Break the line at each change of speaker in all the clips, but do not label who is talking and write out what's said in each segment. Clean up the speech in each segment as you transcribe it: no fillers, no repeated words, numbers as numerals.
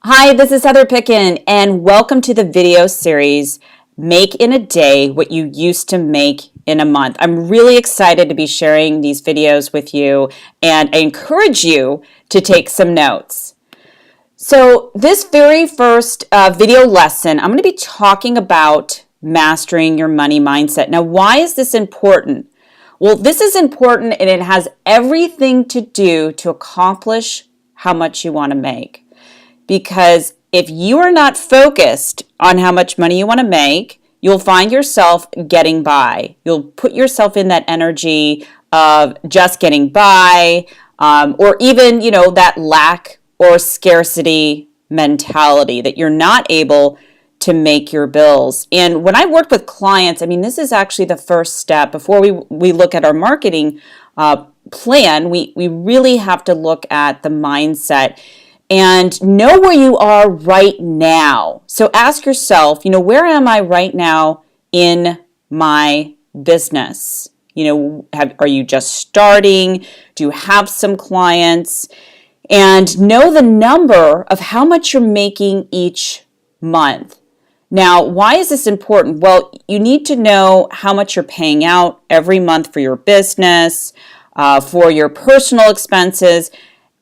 Hi, this is Heather Picken, and welcome to the video series, Make in a Day What You Used to Make in a Month. I'm really excited to be sharing these videos with you, and I encourage you to take some notes. So this very first video lesson, I'm going to be talking about mastering your money mindset. Now, why is this important? Well, this is important, and it has everything to do to accomplish how much you want to make. Because if you are not focused on how much money you want to make, you'll find yourself getting by. You'll put yourself in that energy of just getting by, or even, that lack or scarcity mentality that you're not able to make your bills. And when I work with clients, this is actually the first step. Before we look at our marketing plan, we really have to look at the mindset and know where you are right now. So ask yourself, where am I right now in my business? Are you just starting? Do you have some clients? And know the number of how much you're making each month. Now, why is this important? Well, you need to know how much you're paying out every month for your business, for your personal expenses,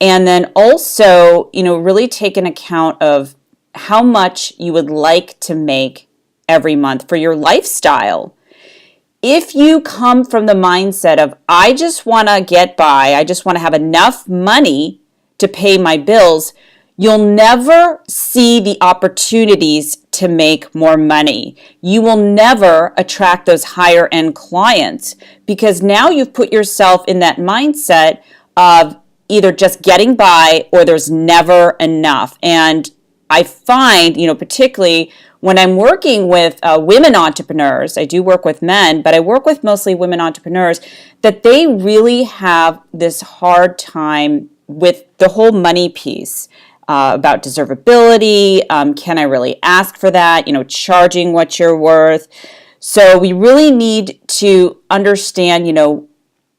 and then also, really take an account of how much you would like to make every month for your lifestyle. If you come from the mindset of, I just want to get by, I just want to have enough money to pay my bills, you'll never see the opportunities to make more money. You will never attract those higher end clients because now you've put yourself in that mindset of either just getting by or there's never enough. And I find, particularly when I'm working with women entrepreneurs, I do work with men, but I work with mostly women entrepreneurs, that they really have this hard time with the whole money piece. About deservability, can I really ask for that, charging what you're worth. So we really need to understand,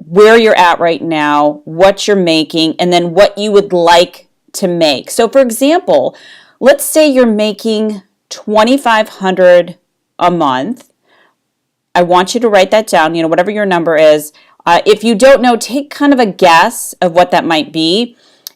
where you're at right now, what you're making, and then what you would like to make. So for example, let's say you're making $2,500 a month. I want you to write that down, whatever your number is. If you don't know, take kind of a guess of what that might be.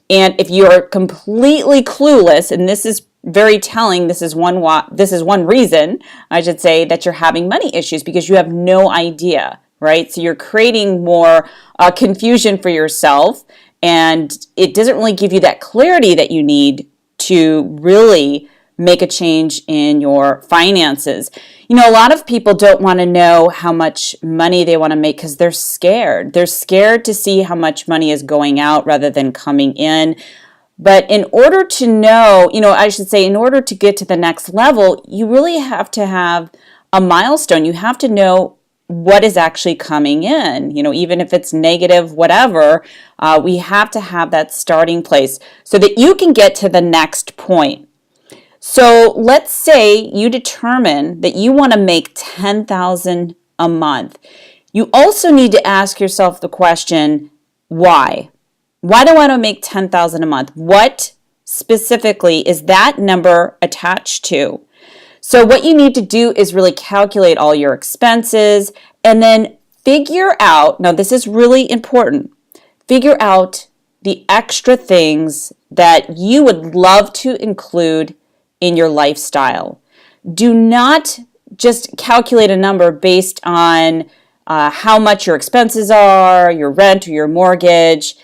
And if you're completely clueless, and this is very telling, this is one reason, I should say, that you're having money issues because you have no idea. Right? So you're creating more confusion for yourself, and it doesn't really give you that clarity that you need to really make a change in your finances. A lot of people don't want to know how much money they want to make because they're scared. They're scared to see how much money is going out rather than coming in. But in order to know, in order to get to the next level, you really have to have a milestone. You have to know what is actually coming in, even if it's negative, whatever, we have to have that starting place so that you can get to the next point. So let's say you determine that you want to make $10,000 a month. You also need to ask yourself the question, why? Why do I want to make $10,000 a month? What specifically is that number attached to? So what you need to do is really calculate all your expenses and then figure out, now this is really important, figure out the extra things that you would love to include in your lifestyle. Do not just calculate a number based on how much your expenses are, your rent or your mortgage,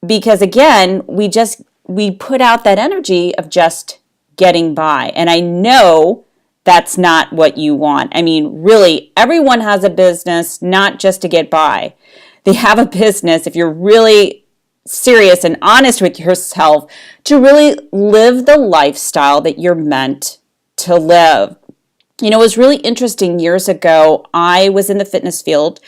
because again, we put out that energy of just getting by. And I know that's not what you want. Really, everyone has a business, not just to get by. They have a business, if you're really serious and honest with yourself, to really live the lifestyle that you're meant to live. It was really interesting. Years ago, I was in the fitness field,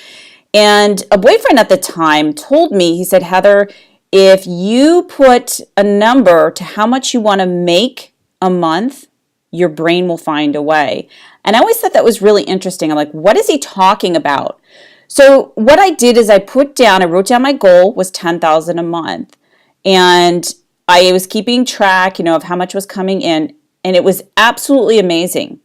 and a boyfriend at the time told me, he said, Heather, if you put a number to how much you want to make a month, your brain will find a way. And I always thought that was really interesting. I'm like, what is he talking about? So what I did is I wrote down my goal was $10,000 a month. And I was keeping track, of how much was coming in, and it was absolutely amazing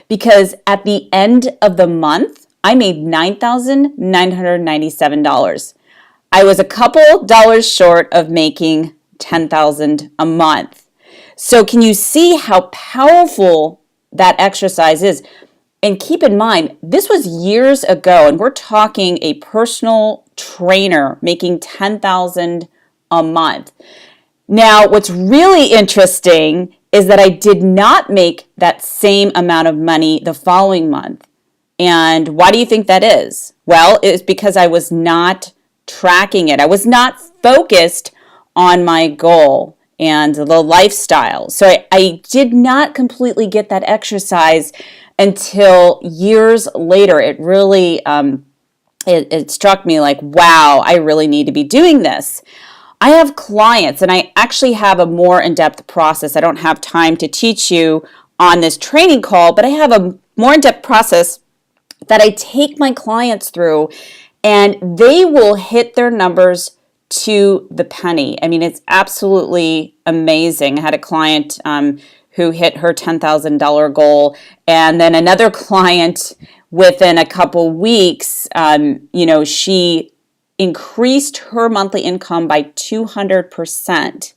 because at the end of the month, I made $9,997. I was a couple dollars short of making $10,000 a month. So can you see how powerful that exercise is? And keep in mind, this was years ago, and we're talking a personal trainer making $10,000 a month. Now, what's really interesting is that I did not make that same amount of money the following month. And why do you think that is? Well, it's because I was not tracking it. I was not focused on my goal and the lifestyle. So I did not completely get that exercise until years later. It really, it struck me like, wow, I really need to be doing this. I have clients, and I actually have a more in-depth process. I don't have time to teach you on this training call, but I have a more in-depth process that I take my clients through, and they will hit their numbers to the penny. I mean, it's absolutely amazing. I had a client who hit her $10,000 goal, and then another client within a couple weeks, she increased her monthly income by 200%.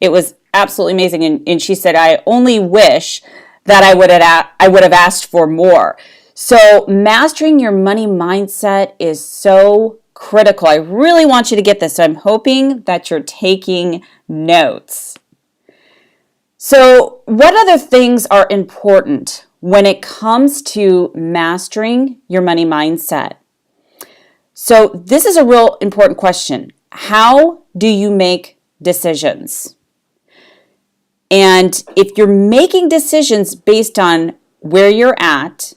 It was absolutely amazing. And she said, I only wish that I would have asked for more. So mastering your money mindset is so critical. I really want you to get this. So I'm hoping that you're taking notes. So what other things are important when it comes to mastering your money mindset? So this is a real important question. How do you make decisions? And if you're making decisions based on where you're at,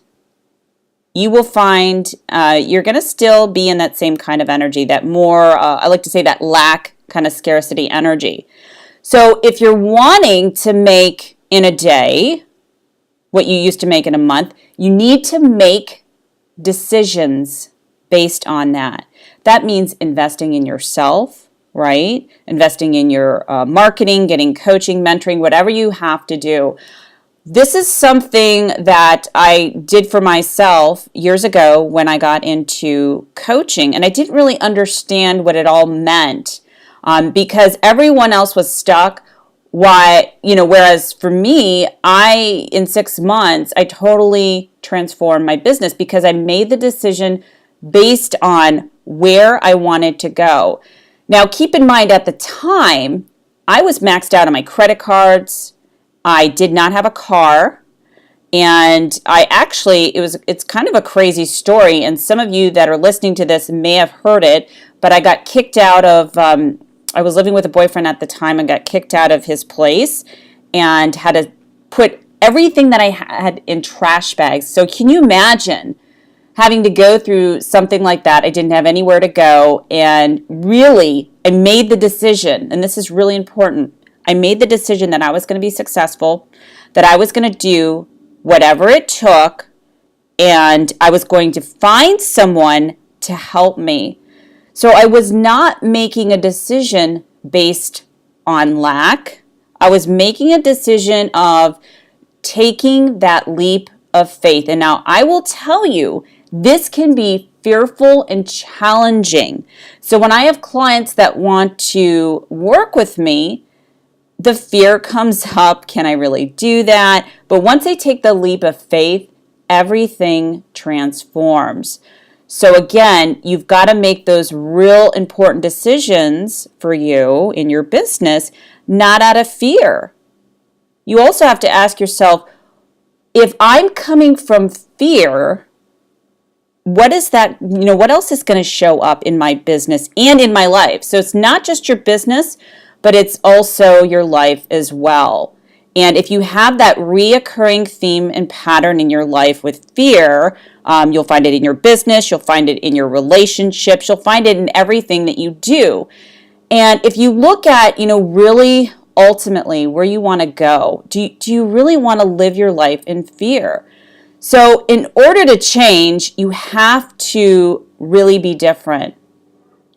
you will find you're going to still be in that same kind of energy, that more, I like to say that lack kind of scarcity energy. So if you're wanting to make in a day what you used to make in a month, you need to make decisions based on that. That means investing in yourself, right? Investing in your marketing, getting coaching, mentoring, whatever you have to do. This is something that I did for myself years ago when I got into coaching, and I didn't really understand what it all meant because everyone else was stuck. Whereas for me, in 6 months, I totally transformed my business because I made the decision based on where I wanted to go. Now, keep in mind at the time, I was maxed out on my credit cards. I did not have a car. And it's kind of a crazy story. And some of you that are listening to this may have heard it, but I got kicked out of, I was living with a boyfriend at the time and got kicked out of his place and had to put everything that I had in trash bags. So can you imagine having to go through something like that? I didn't have anywhere to go, and really, I made the decision, and this is really important, I made the decision that I was going to be successful, that I was going to do whatever it took, and I was going to find someone to help me. So I was not making a decision based on lack. I was making a decision of taking that leap of faith. And now I will tell you, this can be fearful and challenging. So when I have clients that want to work with me, the fear comes up. Can I really do that? But once they take the leap of faith, everything transforms. So again, you've got to make those real important decisions for you in your business, not out of fear. You also have to ask yourself, if I'm coming from fear, what is that, what else is going to show up in my business and in my life? So it's not just your business, but it's also your life as well. And if you have that reoccurring theme and pattern in your life with fear, you'll find it in your business, you'll find it in your relationships, you'll find it in everything that you do. And if you look at, really ultimately where you want to go, do you really want to live your life in fear? So in order to change, you have to really be different,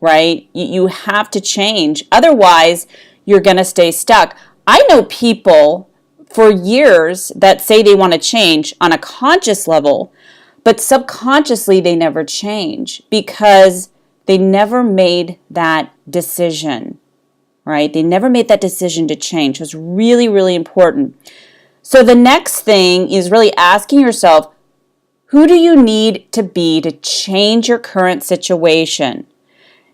right? You have to change. Otherwise, you're going to stay stuck. I know people for years that say they want to change on a conscious level, but subconsciously they never change because they never made that decision, right? They never made that decision to change. It's really, really important. So the next thing is really asking yourself, who do you need to be to change your current situation?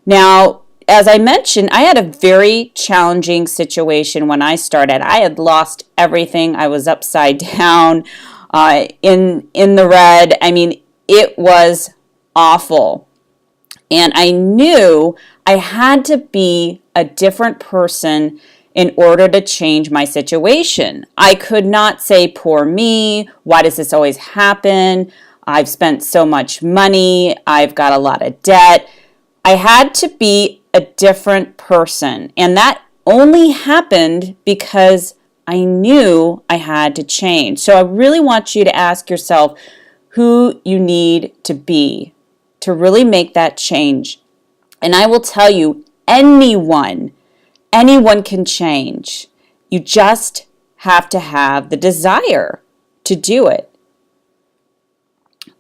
Now, as I mentioned, I had a very challenging situation when I started. I had lost everything. I was upside down, in the red. I mean, it was awful. And I knew I had to be a different person in order to change my situation. I could not say, poor me, why does this always happen? I've spent so much money, I've got a lot of debt. I had to be a different person. And that only happened because I knew I had to change. So I really want you to ask yourself who you need to be to really make that change. And I will tell you, anyone can change. You just have to have the desire to do it.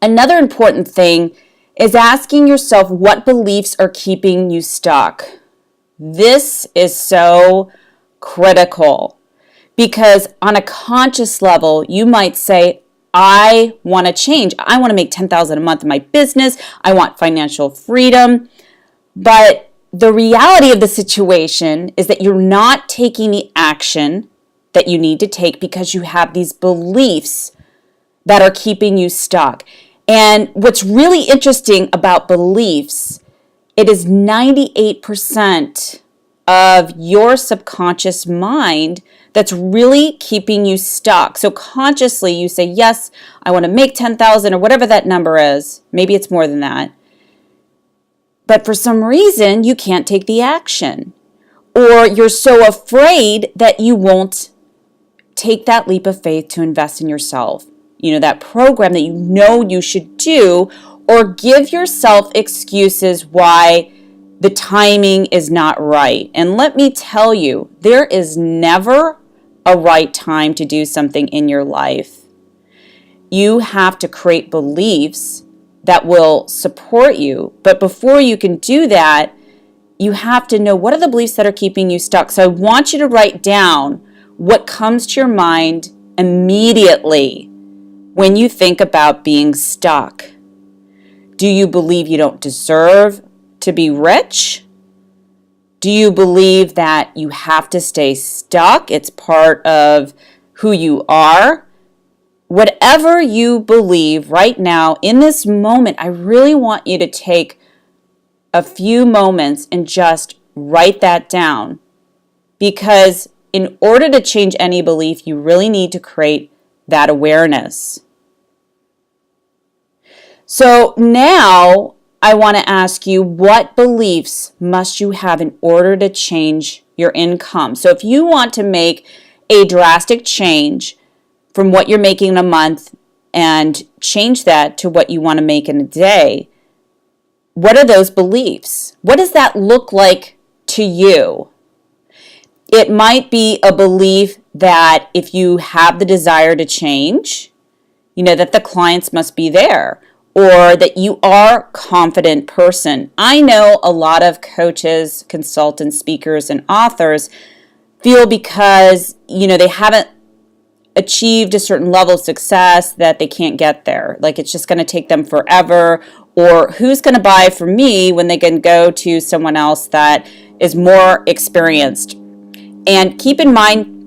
Another important thing is asking yourself what beliefs are keeping you stuck. This is so critical because on a conscious level, you might say, I want to change. I want to make $10,000 a month in my business. I want financial freedom. But the reality of the situation is that you're not taking the action that you need to take because you have these beliefs that are keeping you stuck. And what's really interesting about beliefs, it is 98% of your subconscious mind that's really keeping you stuck. So consciously you say, yes, I want to make 10,000 or whatever that number is. Maybe it's more than that. But for some reason, you can't take the action. Or you're so afraid that you won't take that leap of faith to invest in yourself. You know, that program that you know you should do, or give yourself excuses why the timing is not right. And let me tell you, there is never a right time to do something in your life. You have to create beliefs that will support you. But before you can do that, you have to know what are the beliefs that are keeping you stuck. So I want you to write down what comes to your mind immediately when you think about being stuck. Do you believe you don't deserve to be rich? Do you believe that you have to stay stuck? It's part of who you are. Whatever you believe right now, in this moment, I really want you to take a few moments and just write that down. Because in order to change any belief, you really need to create that awareness. So now I want to ask you, what beliefs must you have in order to change your income? So if you want to make a drastic change from what you're making in a month and change that to what you want to make in a day, what are those beliefs? What does that look like to you? It might be a belief that if you have the desire to change, you know, that the clients must be there, or that you are a confident person. I know a lot of coaches, consultants, speakers, and authors feel because, you know, they haven't achieved a certain level of success that they can't get there. Like it's just going to take them forever, or who's going to buy from me when they can go to someone else that is more experienced. And keep in mind,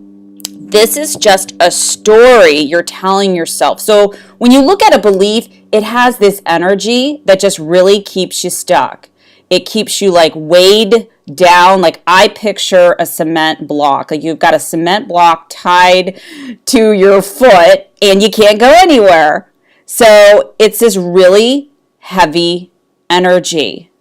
this is just a story you're telling yourself. So when you look at a belief, it has this energy that just really keeps you stuck. It keeps you like weighed down. Like I picture a cement block. Like you've got a cement block tied to your foot and you can't go anywhere. So it's this really heavy energy.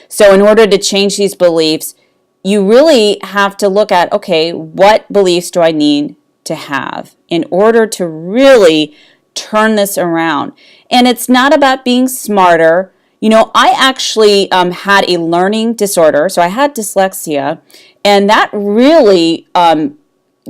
So in order to change these beliefs, you really have to look at, okay, what beliefs do I need to have in order to really turn this around? And it's not about being smarter. You know, I actually had a learning disorder. So I had dyslexia, And that really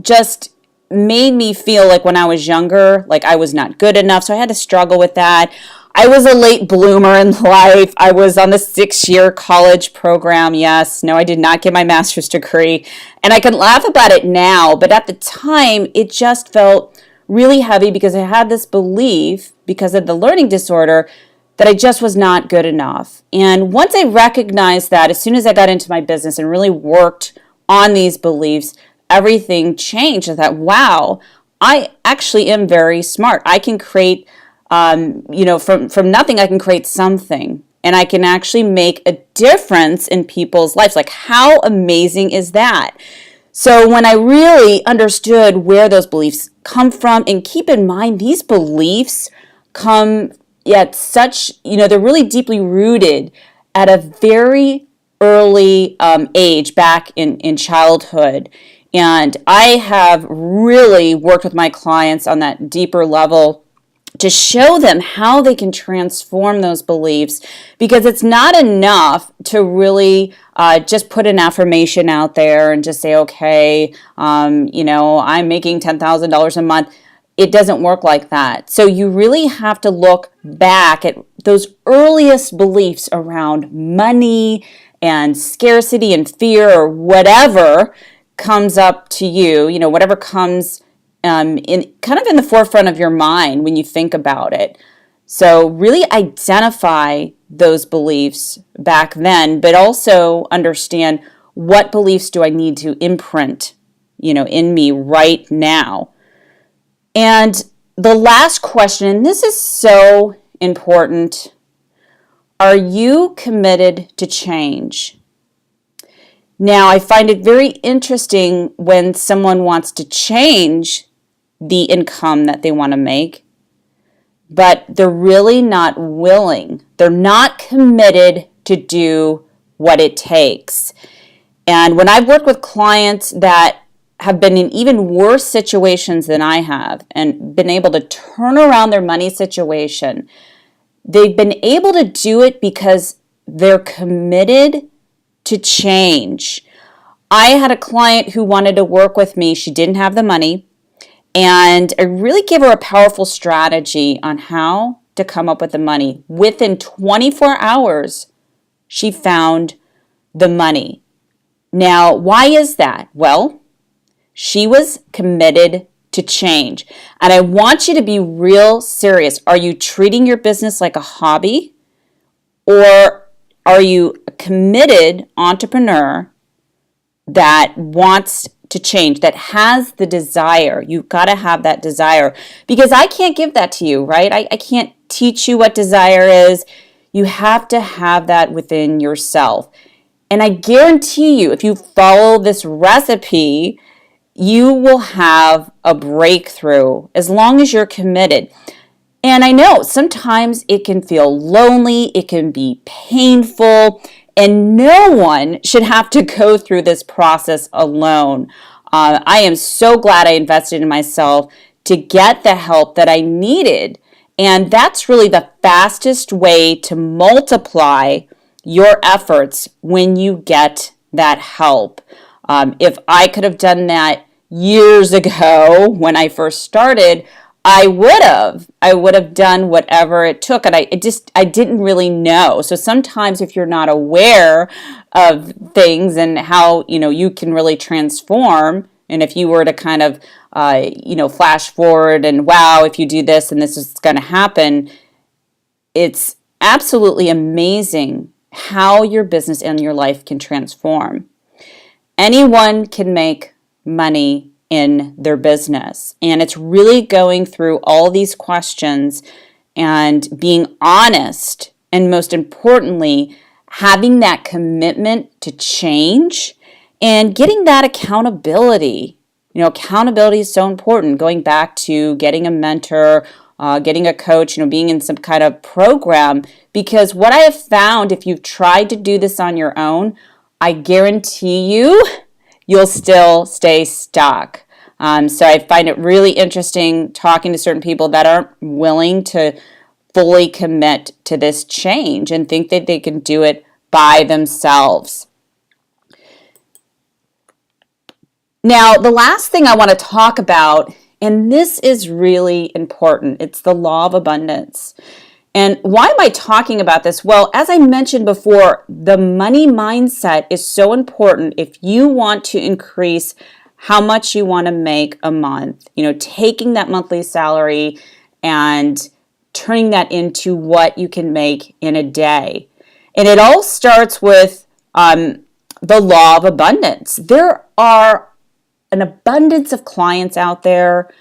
just made me feel like when I was younger, like I was not good enough. So I had to struggle with that. I was a late bloomer in life. I was on the 6-year college program. Yes, no, I did not get my master's degree. And I can laugh about it now, but at the time, it just felt really heavy because I had this belief, because of the learning disorder, that I just was not good enough. And once I recognized that, as soon as I got into my business and really worked on these beliefs, everything changed. I thought, wow, I actually am very smart. I can create, from nothing, I can create something. And I can actually make a difference in people's lives. Like, how amazing is that? So when I really understood where those beliefs come from, and keep in mind, these beliefs come at such, they're really deeply rooted at a very early age, back in childhood. And I have really worked with my clients on that deeper level to show them how they can transform those beliefs, because it's not enough to really just put an affirmation out there and just say, okay, I'm making $10,000 a month. It doesn't work like that. So you really have to look back at those earliest beliefs around money and scarcity and fear, or whatever comes up to you, whatever comes in kind of in the forefront of your mind when you think about it. So really identify those beliefs back then, but also understand, what beliefs do I need to imprint, in me right now. And the last question, and this is so important, are you committed to change? Now, I find it very interesting when someone wants to change the income that they want to make, but they're really not willing. They're not committed to do what it takes. And when I've worked with clients that have been in even worse situations than I have, and been able to turn around their money situation, they've been able to do it because they're committed to change. I had a client who wanted to work with me. She didn't have the money, and I really gave her a powerful strategy on how to come up with the money. Within 24 hours, she found the money. Now, why is that? Well, she was committed to change. And I want you to be real serious. Are you treating your business like a hobby? Or are you a committed entrepreneur that wants to change, that has the desire? You've got to have that desire, because I can't give that to you, right? I can't teach you what desire is. You have to have that within yourself. And I guarantee you, if you follow this recipe, you will have a breakthrough as long as you're committed. And I know sometimes it can feel lonely, it can be painful, and no one should have to go through this process alone. I am so glad I invested in myself to get the help that I needed. And that's really the fastest way to multiply your efforts when you get that help. If I could have done that years ago when I first started, I would have done whatever it took, and I didn't really know. So sometimes if you're not aware of things and how you can really transform, and if you were to kind of flash forward and, wow, if you do this and this is going to happen, it's absolutely amazing how your business and your life can transform. Anyone can make money in their business, and it's really going through all these questions and being honest, and most importantly, having that commitment to change and getting that accountability. Accountability is so important. Going back to getting a mentor, getting a coach, being in some kind of program, because what I have found, if you've tried to do this on your own, I guarantee you'll still stay stuck. So I find it really interesting talking to certain people that aren't willing to fully commit to this change and think that they can do it by themselves. Now, the last thing I want to talk about, and this is really important, it's the law of abundance. And why am I talking about this? Well, as I mentioned before, the money mindset is so important if you want to increase how much you want to make a month. Taking that monthly salary and turning that into what you can make in a day. And it all starts with the law of abundance. There are an abundance of clients out there.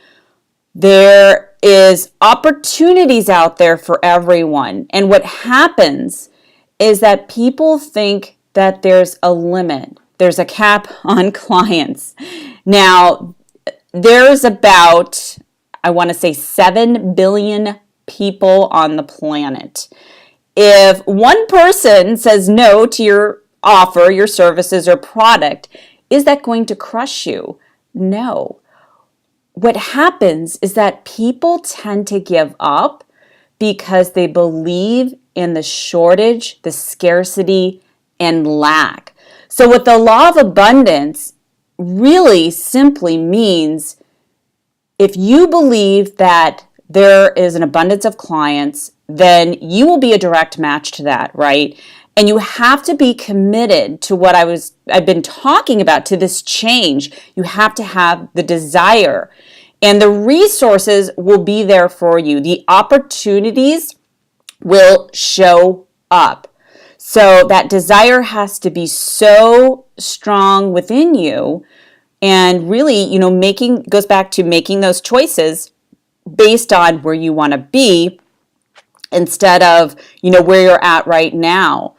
There is opportunities out there for everyone. And what happens is that people think that there's a limit. There's a cap on clients. Now, there's about, I want to say 7 billion people on the planet. If one person says no to your offer, your services or product, is that going to crush you? No. What happens is that people tend to give up because they believe in the shortage, the scarcity, and lack. So what the law of abundance really simply means, if you believe that there is an abundance of clients, then you will be a direct match to that, right? And you have to be committed to what I've been talking about, to this change. You have to have the desire, and the resources will be there for you. The opportunities will show up. So that desire has to be so strong within you, and really, goes back to making those choices based on where you want to be instead of, where you're at right now.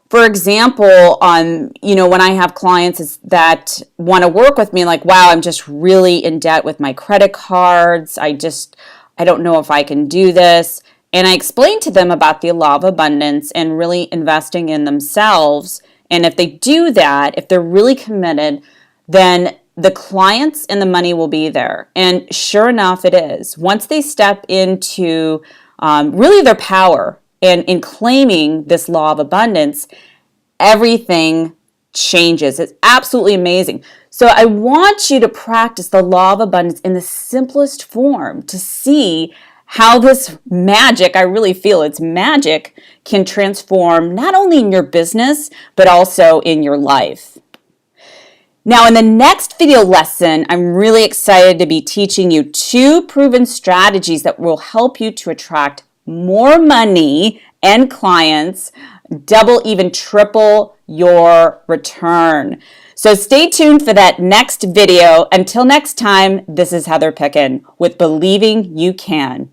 For example, when I have clients that want to work with me, like, wow, I'm just really in debt with my credit cards. I don't know if I can do this. And I explain to them about the law of abundance and really investing in themselves. And if they do that, if they're really committed, then the clients and the money will be there. And sure enough, it is. Once they step into really their power and in claiming this law of abundance, everything changes. It's absolutely amazing. So I want you to practice the law of abundance in the simplest form to see how this magic, I really feel it's magic, can transform not only in your business, but also in your life. Now, in the next video lesson, I'm really excited to be teaching you 2 proven strategies that will help you to attract more money and clients, double, even triple your return. So stay tuned for that next video. Until next time, this is Heather Picken with Believing You Can.